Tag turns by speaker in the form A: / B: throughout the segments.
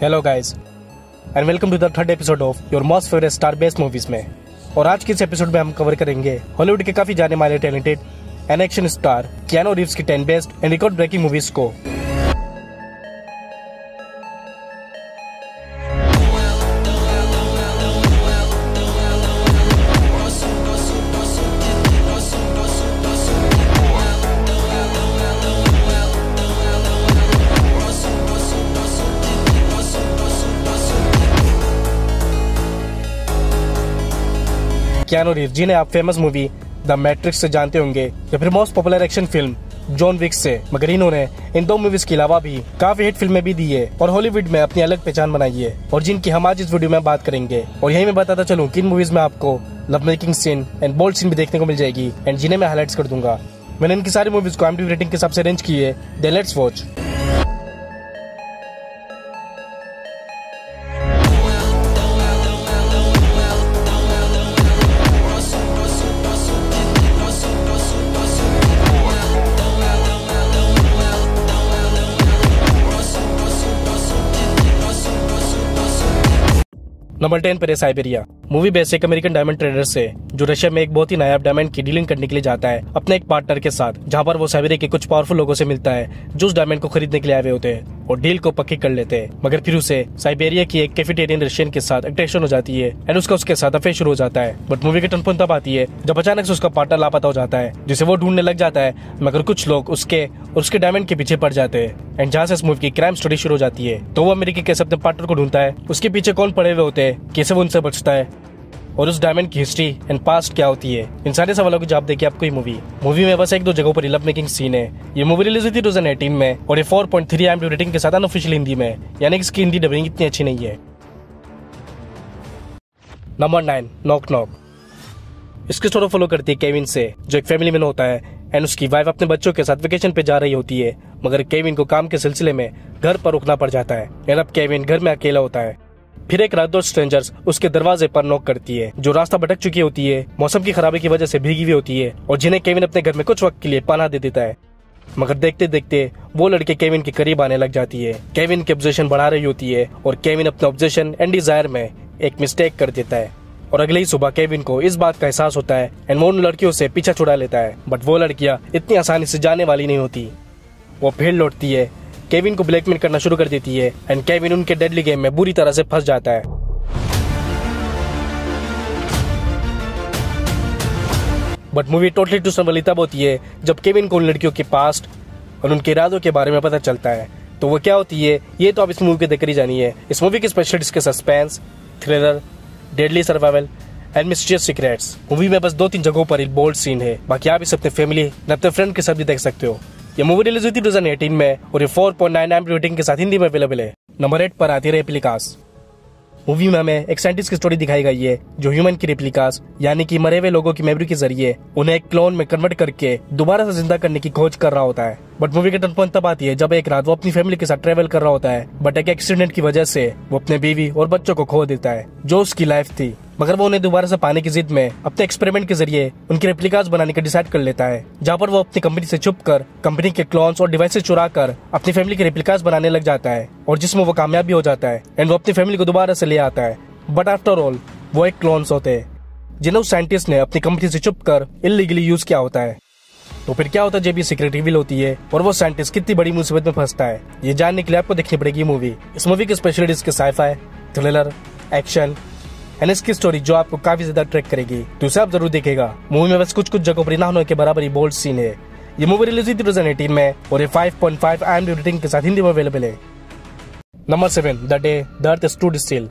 A: Hello guys and welcome to the third episode of your most favourite star based movies में। और आज के इस एपिसोड में हम कवर करेंगे हॉलीवुड के काफी जाने माने talented and action star Keanu Reeves की 10 best and record breaking movies को। कियानो रीव्स जिन्हें आप फेमस मूवी द मैट्रिक्स से जानते होंगे या फिर most popular action film John Wick से, मगर इन्होंने इन दो मूवीज के अलावा भी काफी हिट फिल्में भी दी है और हॉलीवुड में अपनी अलग पहचान बनाई है और जिनकी हम आज इस वीडियो में बात करेंगे। और यही मैं बताता चलूं कि इन मूवीज में आपको love making scene and bold scene भी देखने को मिल जाएगी एंड जिन्हें मैं हाईलाइट्स कर दूंगा। मैंने इनकी सारी मूवीज को IMDb रेटिंग के हिसाब से अरेंज की है। Then let's watch. नंबर 10 पर है साइबेरिया। मूवी बेस एक अमेरिकन डायमंड ट्रेडर से जो रशिया में एक बहुत ही नायाब डायमंड की डीलिंग करने के लिए जाता है अपने एक पार्टनर के साथ, जहां पर वो साइबेरिया के कुछ पावरफुल लोगों से मिलता है जो उस डायमंड को खरीदने के लिए आए हुए होते हैं और डील को पक्की कर लेते हैं। मगर फिर उसे साइबेरिया की एक कैफेटेरियन रशियन के साथ अट्रैक्शन हो जाती है एंड उसके साथ अफेयर शुरू हो जाता है। बट मूवी की टर्न पॉइंट तब आती है जब अचानक से उसका पार्टनर लापता हो जाता है जिसे वो ढूंढने लग जाता है, मगर कुछ लोग उसके डायमंड के पीछे पड़ जाते हैं एंड जहाँ से इस मूवी की क्राइम स्टोरी शुरू हो जाती है। तो वो अमेरिकी कैसे अपने पार्टनर को ढूंढता है, उसके पीछे कौन पड़े हुए होते हैं, कैसे वो उनसे बचता है और उस डायमंड की हिस्ट्री एंड पास्ट क्या होती है। इन सारे सवालों के जवाब देके आपको ये मूवी में बस एक दो जगहों पर लव मेकिंग सीन है। ये मूवी रिलीज हुई थी 2018 में और ये 4.3 IMDb रेटिंग के साथ अनऑफिशियल हिंदी में, यानी कि इसकी हिंदी डबिंग इतनी अच्छी नहीं है। Number 9 knock knock. इसकी स्टोरी फॉलो करती है केविन से जो एक फैमिली मैन होता है एंड उसकी वाइफ अपने बच्चों के साथ वेकेशन पे जा रही होती है, मगर केविन को काम के सिलसिले में घर पर रुकना पड़ जाता है एंड अब केविन घर में अकेला होता है। फिर एक रात दो स्ट्रेंजर्स उसके दरवाजे पर नॉक करती है जो रास्ता भटक चुकी होती है, मौसम की खराबी की वजह से भीगी हुई होती है और जिन्हें केविन अपने घर में कुछ वक्त के लिए पनाह दे देता है। मगर देखते देखते वो लड़के केविन के करीब आने लग जाती है। केविन की ऑब्जेक्शन बढ़ा रही होती है और केविन अपने ऑब्जेक्शन एंड डिजायर में एक मिस्टेक कर देता है और अगले ही सुबह केविन को इस बात का एहसास होता है एंड वो उन लड़कियों से पीछा छुड़ा लेता है। बट वो लड़कियां इतनी आसानी से जाने वाली नहीं होती। वो फिर लौटती है, केविन को ब्लैकमेल करना शुरू कर देती है एंड केविन उनके डेडली गेम में बुरी तरह से फंस जाता है। बट मूवी टोटली ट्विस्ट वाली तब होती है जब केविन को उन लड़कियों के पास्ट और उनके इरादों के बारे में पता चलता है। तो वो क्या होती है ये तो आप इस मूवी को देखकर ही जानिए। इस मूवी की स्पेशलिस्ट के suspense, thriller, deadly survival and mysterious secrets. Movie में बस 2-3 जगहों पर एक बोल्ड सीन है, बाकी आप इसे अपने फैमिली या अपने फ्रेंड के साथ भी देख सकते हो। ये मूवी रिलीज हुई थी 2018 में और ये 4.9 IMDb रेटिंग के साथ हिंदी में अवेलेबल है। नंबर 8 पर आती है रेप्लिकास। मूवी में हमें एक साइंटिस्ट की स्टोरी दिखाई गई है जो ह्यूमन की रेप्लिकास यानी कि मरे हुए लोगों की मेमोरी के जरिए उन्हें एक क्लोन में कन्वर्ट करके दोबारा से जिंदा करने की खोज कर रहा होता है। बट मूवी के टर्न पॉइंट तब आती है जब एक रात वो अपनी फैमिली के साथ ट्रेवल कर रहा होता है, बट एक एक्सीडेंट की वजह से वो अपने बीवी और बच्चों को खो देता है जो उसकी लाइफ थी। मगर वो उन्हें दोबारा से पाने की जिद में अपने एक्सपेरिमेंट के जरिए उनकी रेप्लिकास बनाने का डिसाइड कर लेता है, जहाँ पर वो अपनी कंपनी से छुप कर कंपनी के क्लोन्स और डिवाइसेस चुरा कर अपनी फैमिली के रेप्लिकास बनाने लग जाता है और जिसमें वो कामयाब भी हो जाता है एंड वो अपनी फैमिली को दोबारा से ले आता है। बट आफ्टर ऑल वो एक क्लोन्स होते हैं जिन्हें उस साइंटिस्ट ने अपनी कंपनी से छुप कर इलीगली यूज किया होता है। तो फिर क्या होता है जब ये सीक्रेट रिवील होती है और वो साइंटिस्ट कितनी बड़ी मुसीबत में फंसता है, ये जानने के लिए आपको देखनी पड़ेगी मूवी। इस मूवी की स्पेशलिटी इसके साइफाई, थ्रिलर, एक्शन एंड इसकी स्टोरी जो आपको काफी ज्यादा अट्रैक्ट करेगी, तो उसे आप जरूर देखेगा। मूवी में बस कुछ जगहों पर ना होने के बराबर ही बोल्ड सीन है। ये मूवी रिलीज हुई 2018 में और ये 5.5 IMDb रेटिंग के साथ हिंदी में अवेलेबल है। Number 7 the day the earth stood still.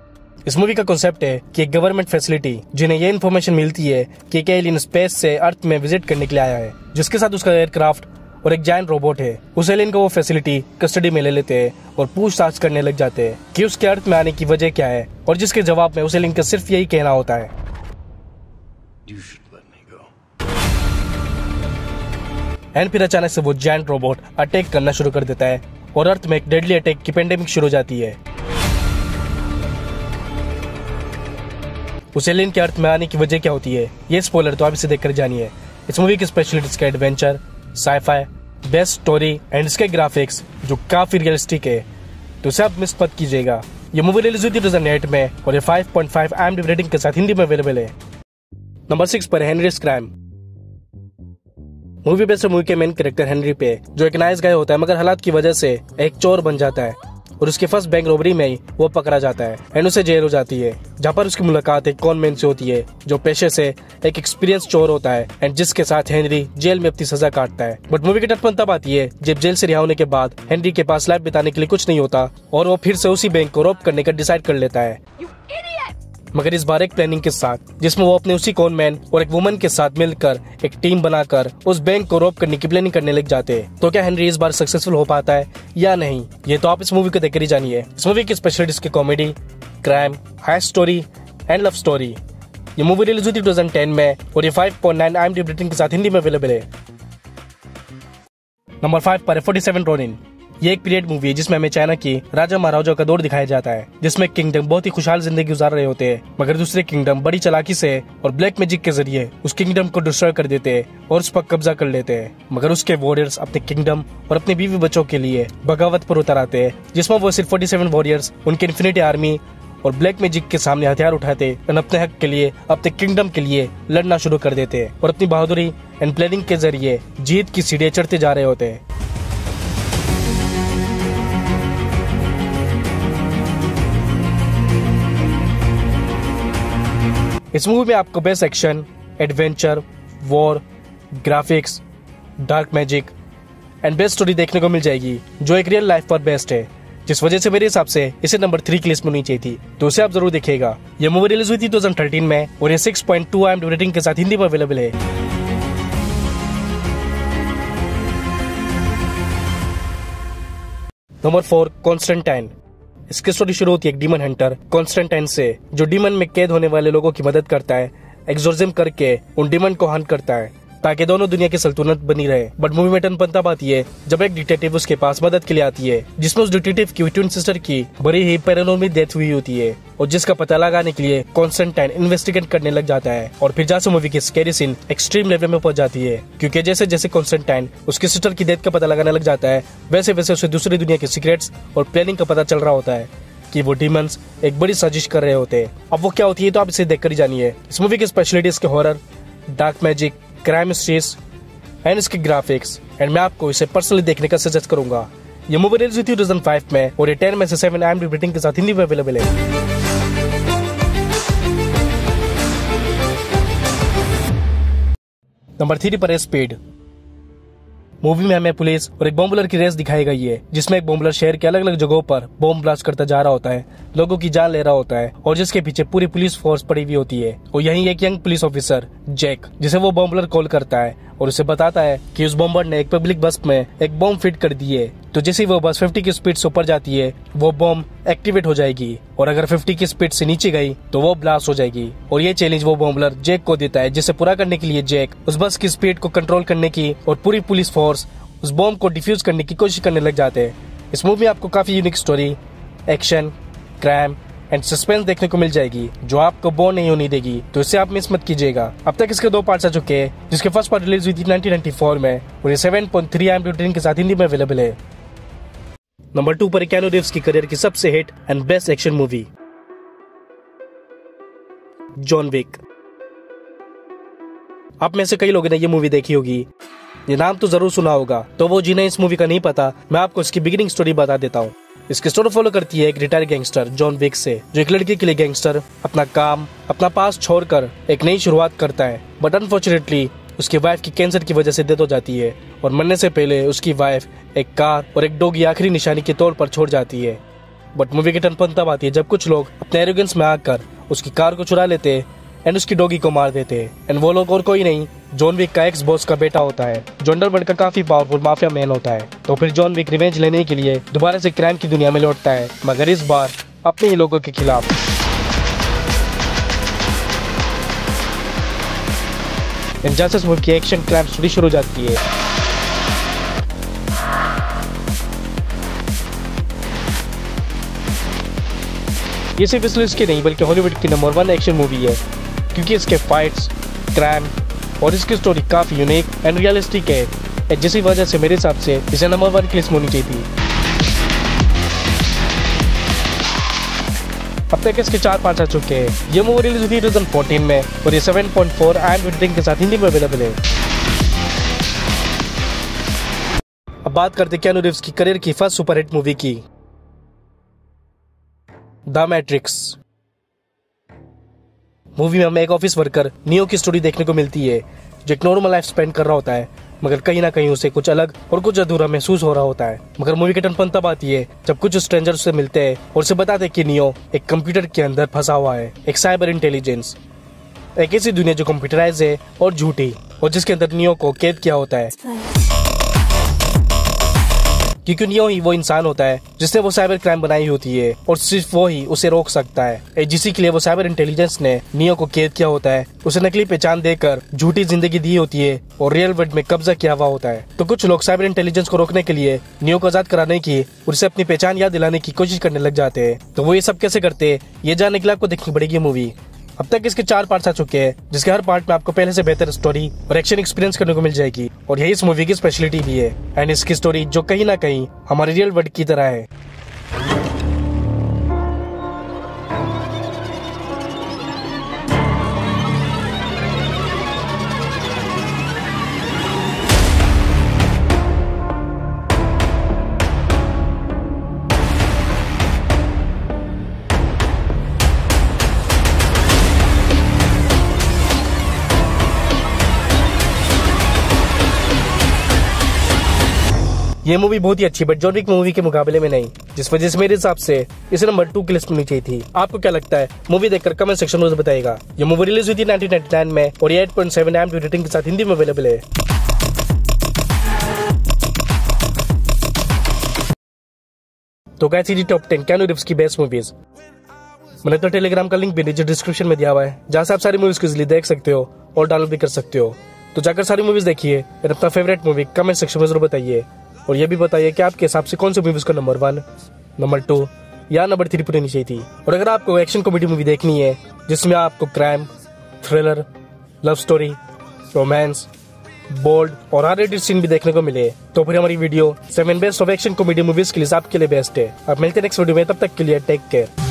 A: इस मूवी का कॉन्सेप्ट है कि एक गवर्नमेंट फैसिलिटी जिन्हें ये इन्फॉर्मेशन मिलती है कि एक एलियन स्पेस से अर्थ में विजिट करने के लिए आया है, जिसके साथ उसका एयरक्राफ्ट और एक जायंट रोबोट है। उस एलियन को वो फैसिलिटी कस्टडी में ले लेते हैं और पूछताछ करने लग जाते हैं कि उसके अर्थ में आने की वजह क्या है, और जिसके जवाब में उस एलियन का सिर्फ यही कहना होता है एंड फिर अचानक से वो जायंट रोबोट अटैक करना शुरू कर देता है और अर्थ में एक डेडली अटैक की पेंडेमिक शुरू हो जाती है। उस एलियन के अर्थ में आने की वजह क्या होती है ये स्पॉइलर तो आप इसे देखकर जानिए। इस मूवी की स्पेशलिटी इसका adventure, sci fi, best story and इसके ग्राफिक्स जो काफी रियलिस्टिक है तो इसे आप मिस मत कीजिएगा। ये मूवी रिलीज हुई थी 2008 में और ये 5.5 IMDb रेटिंग के साथ हिंदी में अवेलेबल है। नंबर 6 पर Henrys crime. Movie based movie के मेन कैरेक्टर हेनरी पे, जो एक नाइस गाय होता है मगर हालात की वजह से एक चोर बन जाता है और उसके फर्स्ट बैंक रॉबरी में ही वो पकड़ा जाता है एंड उसे जेल हो जाती है, जहाँ पर उसकी मुलाकात एक कॉन मैन से होती है जो पेशे से एक एक्सपीरियंस चोर होता है एंड जिसके साथ हेनरी जेल में अपनी सजा काटता है। बट मूवी की टटपन तब आती है जब जेल से रिहा होने के बाद हेनरी के पास लाइफ बिताने के लिए कुछ नहीं होता और वो फिर से उसी बैंक को रॉब करने का डिसाइड कर लेता है, मगर इस बार एक प्लानिंग के साथ, जिसमें वो अपने उसी कॉन मैन और एक वुमन के साथ मिलकर एक टीम बनाकर उस बैंक को रॉब करने की प्लानिंग करने लग जाते हैं। तो क्या हेनरी इस बार सक्सेसफुल हो पाता है या नहीं, ये तो आप इस मूवी को देखकर ही जानिए। इस मूवी की स्पेशलिटी इसकी comedy, crime, high story and love story. ये मूवी रिलीज हुई थी 2010 में और ये 5.9 IMDb रेटिंग के साथ हिंदी में अवेलेबल है। नंबर 5 पर 47 रोनिन। ये एक पीरियड मूवी है जिसमें हमें चाइना की राजा महाराजाओं का दौर दिखाया जाता है, जिसमें किंगडम बहुत ही खुशहाल जिंदगी गुजार रहे होते हैं, मगर दूसरे किंगडम बड़ी चालाकी से और ब्लैक मैजिक के जरिए उस किंगडम को डिस्ट्रॉय कर देते हैं और उस पर कब्जा कर लेते हैं। मगर उसके वॉरियर्स अपने किंगडम और अपने बीवी बच्चों के लिए बगावत पर उतर आते हैं, जिसमें वो सिर्फ 47 वॉरियर्स उनके इन्फिनिटी आर्मी और ब्लैक मैजिक के सामने हथियार उठाते और अपने हक के लिए, अपने किंगडम के लिए लड़ना शुरू कर देते हैं और अपनी बहादुरी एंड प्लानिंग के जरिए जीत की सीढ़ियां चढ़ते जा रहे होते हैं। इस मूवी में आपको best action, adventure, war, graphics, dark magic and best story देखने को मिल जाएगी, जो एक रियल लाइफ पर बेस्ट है, जिस वजह से मेरे हिसाब से इसे नंबर 3 की लिस्ट में होनी चाहिए थी, तो उसे आप जरूर देखिएगा। यह मूवी रिलीज हुई थी 2013 में और ये 6.2 IMDb रेटिंग के साथ हिंदी में अवेलेबल है। Number 4 Constantine. इसकी स्टोरी शुरू होती है एक डीमन हंटर कॉन्स्टेंटाइन से, जो डीमन में कैद होने वाले लोगों की मदद करता है, एक्सोर्सिज्म करके उन डीमन को हंट करता है ताकि दोनों दुनिया की सल्तनत बनी रहे। बट मूवी में टर्न तब आती है जब एक डिटेक्टिव उसके पास मदद के लिए आती है, जिसमें उस डिटेक्टिव की ट्विन सिस्टर की बड़ी ही पैरानॉर्मल डेथ हुई होती है और जिसका पता लगाने के लिए कॉन्स्टेंटाइन इन्वेस्टिगेट करने लग जाता है। और फिर जैसे मूवी की स्कैरी सीन एक्सट्रीम लेवल में पहुंच जाती है, क्योंकि जैसे जैसे कॉन्स्टेंटाइन उसकी सिस्टर की डेथ का पता लगाने लग जाता है, वैसे वैसे उसे दूसरी दुनिया के सीक्रेट्स और प्लानिंग का पता चल रहा होता है कि वो डीमंस एक बड़ी साजिश कर रहे होते हैं। अब वो क्या होती है तो आप इसे देखकर ही जानिए। इस मूवी की स्पेशलिटी इसके horror, dark magic, crime mysteries and इसके ग्राफिक्स एंड मैं आपको इसे पर्सनली देखने का सजेस्ट करूंगा। ये मूवी रिलीज हुई थी 2005 में और ये 10 में से 7 IMDb रेटिंग के साथ हिंदी में अवेलेबल है। नंबर 3 पर है स्पीड। मूवी में हमें पुलिस और एक बॉम्बलर की रेस दिखाई गई है, जिसमें एक बॉम्बलर शहर के अलग अलग जगहों पर बॉम्ब ब्लास्ट करता जा रहा होता है, लोगों की जान ले रहा होता है और जिसके पीछे पूरी पुलिस फोर्स पड़ी हुई होती है। और यही एक यंग पुलिस ऑफिसर जैक, जिसे वो बॉम्बलर कॉल करता है और उसे बताता है कि उस बॉम्बर ने एक पब्लिक बस में एक बॉम्ब फिट कर दी है, तो जैसे वो बस 50 की स्पीड से ऊपर जाती है वो बॉम्ब एक्टिवेट हो जाएगी और अगर 50 की स्पीड से नीचे गई तो वो ब्लास्ट हो जाएगी। और ये चैलेंज वो बॉम्बलर जैक को देता है, जिसे पूरा करने के लिए जैक उस बस की स्पीड को कंट्रोल करने की और पूरी पुलिस फोर्स उस बॉम्ब को डिफ्यूज करने की कोशिश करने लग जाते हैं। इस मूवी में आपको काफी unique story, action, crime and suspense देखने को मिल जाएगी, जो आपको बोर नहीं होने देगी, तो इसे आप मिस मत कीजिएगा। अब तक इसके 2 पार्ट्स आ चुके हैं, जिसके फर्स्ट पार्ट रिलीज हुई थी 1994 में और ये 7.3 IMDb रेटिंग के साथ हिंदी में अवेलेबल है। नंबर 2 पर कीनू रीव्स की करियर की सबसे hit and best action movie John Wick. आप में से कई लोगों ने ये मूवी देखी होगी, ये नाम तो जरूर सुना होगा, तो वो जिन्हें इस मूवी का नहीं पता, मैं आपको इसकी बिगिनिंग स्टोरी बता देता हूँ। इसकी स्टोरी फॉलो करती है एक रिटायर्ड गैंगस्टर जॉन विक से, जो एक लड़की के लिए गैंगस्टर अपना काम, अपना पास छोड़कर एक नई शुरुआत करता है। बट अनफॉर्चुनेटली उसकी वाइफ की कैंसर की वजह से डेथ हो जाती है और मरने से पहले उसकी वाइफ एक कार और एक डॉगी आखिरी निशानी के तौर पर छोड़ जाती है। बट मूवी की टर्न तब आती है जब कुछ लोग अपने एरोगेंस में आकर उसकी कार को चुरा लेते हैं एंड उसकी डॉगी को मार देते हैं। एंड वो लोग और कोई नहीं, जॉन विक का एक्स बॉस का बेटा होता है, जो अंडरवर्ल्ड का काफी पावरफुल माफिया मैन होता है। तो फिर जॉन विक रिवेंज लेने के लिए दोबारा से क्राइम की दुनिया में लौटता है, मगर इस बार अपने ही लोगों के खिलाफ। जैसे मूवी की एक्शन क्राइम स्टोरी शुरू हो जाती है। ये सिर्फ इस लिस्ट की नहीं बल्कि हॉलीवुड की नंबर 1 एक्शन मूवी है, क्योंकि इसके फाइट्स, क्राइम और इसकी स्टोरी काफी यूनिक एंड रियलिस्टिक है, जिसकी वजह से मेरे हिसाब से इसे नंबर 1 की लिस्ट में होनी चाहिए थी। अब तक इसके 4 पार्ट्स आ चुके हैं। ये मूवी रिलीज हुई 2014 में और ये 7.4 IMDb रेटिंग के साथ हिंदी में अवेलेबल है। अब बात करते हैं कीनू रीव्स की करियर की फर्स्ट सुपरहिट मूवी की, द मैट्रिक्स। मूवी में हमें एक ऑफिस वर्कर नियो की स्टोरी देखने को मिलती है, जो एक नॉर्मल लाइफ स्पेंड कर रहा होता है, मगर कहीं ना कहीं उसे कुछ अलग और कुछ अधूरा महसूस हो रहा होता है। मगर मूवी का टर्न तब आती है जब कुछ स्ट्रेंजर्स से मिलते हैं और उसे बताते हैं कि नियो एक कंप्यूटर के अंदर फंसा हुआ है, एक साइबर इंटेलिजेंस, एक ऐसी दुनिया जो कंप्यूटराइज है और झूठी, और जिसके अंदर नियो को कैद किया होता है, क्योंकि नियो ही वो इंसान होता है जिसने वो साइबर क्राइम बनाई होती है और सिर्फ वो ही उसे रोक सकता है। जिसी के लिए वो साइबर इंटेलिजेंस ने नियो को कैद किया होता है, उसे नकली पहचान देकर झूठी जिंदगी दी होती है और रियल वर्ल्ड में कब्जा किया हुआ होता है। तो कुछ लोग साइबर इंटेलिजेंस को रोकने के लिए नियो को आजाद कराने की और उसे अपनी पहचान याद दिलाने की कोशिश करने लग जाते हैं। तो वो ये सब कैसे करते हैं, ये जानने के लिए आपको देखनी पड़ेगी मूवी। अब तक इसके 4 पार्ट्स आ चुके हैं, जिसके हर पार्ट में आपको पहले से बेहतर स्टोरी और एक्शन एक्सपीरियंस करने को मिल जाएगी, और यही इस मूवी की स्पेशलिटी भी है। एंड इसकी स्टोरी जो कहीं ना कहीं हमारे रियल वर्ल्ड की तरह है। ये मूवी बहुत ही अच्छी बट जॉन विक मूवी के मुकाबले में नहीं, जिस वजह से मेरे हिसाब से इसे नंबर 2 की लिस्ट में चाहिए थी। आपको क्या लगता है? मूवी देखकर कमेंट सेक्शन में बताइएगा। ये मूवी रिलीज हुई थी 1999 में और 8.7 IMDb रेटिंग के साथ हिंदी में अवेलेबल है। तो क्या थी टॉप 10 कीनू रीव्स की बेस्ट मूवीज। मैंने तो टेलीग्राम का लिंक भी नीचे डिस्क्रिप्शन में दिया हुआ है, जहां से आप सारी मूवीज को इजीली देख सकते हो और डाउनलोड भी कर सकते हो। तो जाकर सारी मूवीज देखिए और अपना फेवरेट मूवी कमेंट सेक्शन में जरूर बताइए, और ये भी बताइए कि आपके हिसाब से कौन सी मूवीज को नंबर 1, नंबर 2 या नंबर 3 पर होनी चाहिए थी। और अगर आपको एक्शन कॉमेडी मूवी देखनी है जिसमें आपको crime, thriller, love story, romance, bold और R-rated सीन भी देखने को मिले, तो फिर हमारी video 7 best of action comedy movies के लिए आपके लिए बेस्ट है। अब मिलते हैं नेक्स्ट वीडियो में, तब तक के लिए टेक केयर।